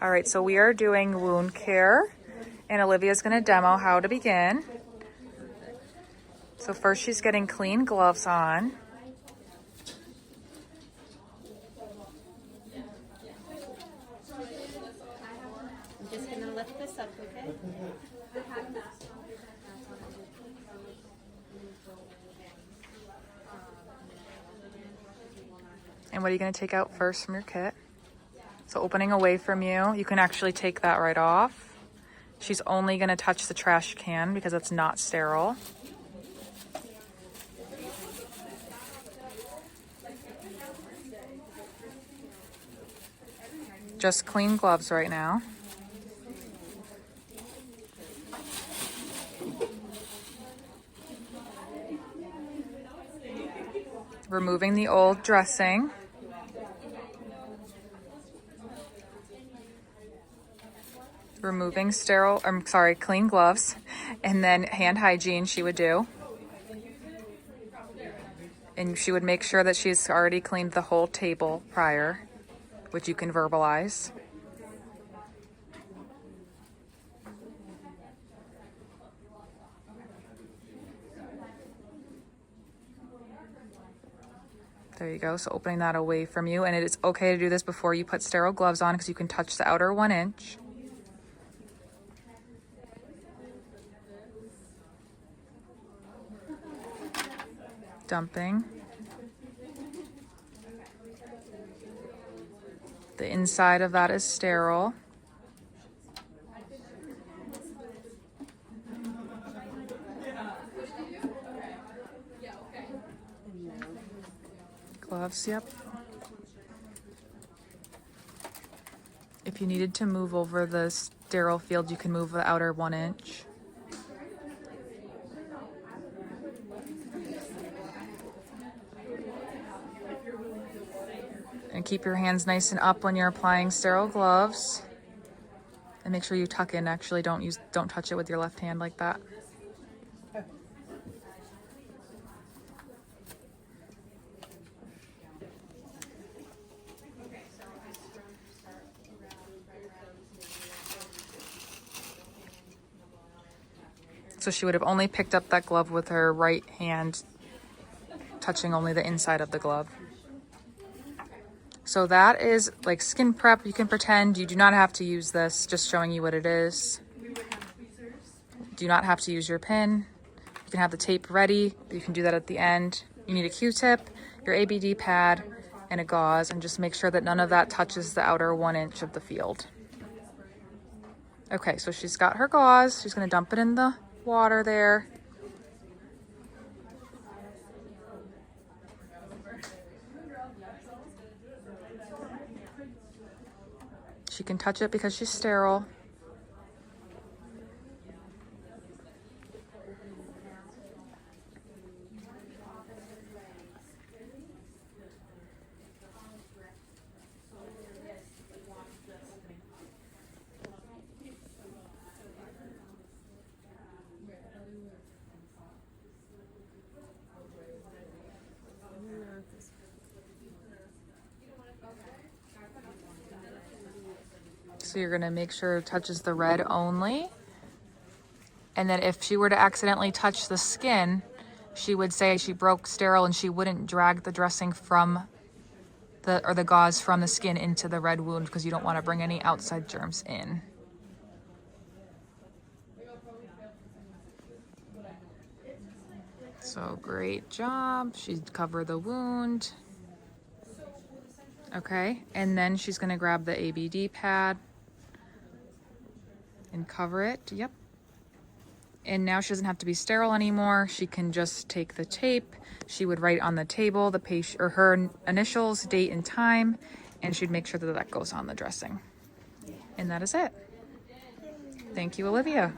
All right, so we are doing wound care, and Olivia's gonna demo how to begin. So first she's getting clean gloves on. I'm just gonna lift this up, okay? And what are you gonna take out first from your kit? So opening away from you, you can actually take that right off. She's only gonna touch the trash can because it's not sterile. Just clean gloves right now. Removing the old dressing. Removing clean gloves. And then hand hygiene she would do. And she would make sure that she's already cleaned the whole table prior, which you can verbalize. There you go, so opening that away from you. And it is okay to do this before you put sterile gloves on because you can touch the outer 1 inch. Dumping. The inside of that is sterile. Gloves, yep. If you needed to move over the sterile field, you can move the outer 1 inch. And keep your hands nice and up when you're applying sterile gloves. And make sure you tuck in, actually don't touch it with your left hand like that. So she would have only picked up that glove with her right hand, touching only the inside of the glove. So that is like skin prep. You can pretend you do not have to use this, just showing you what it is. Do not have to use your pin. You can have the tape ready, but you can do that at the end. You need a Q-tip, your ABD pad, and a gauze, and just make sure that none of that touches the outer 1 inch of the field. Okay, so she's got her gauze. She's gonna dump it in the water there. She can touch it because she's sterile. So you're gonna make sure it touches the red only. And then if she were to accidentally touch the skin, she would say she broke sterile and she wouldn't drag the dressing from the gauze from the skin into the red wound because you don't want to bring any outside germs in. So great job. She's covered the wound. Okay, and then she's gonna grab the ABD pad and cover it, yep. And now she doesn't have to be sterile anymore. She can just take the tape. She would write on the table the patient or her initials, date and time, and she'd make sure that that goes on the dressing. And that is it. Thank you, Olivia.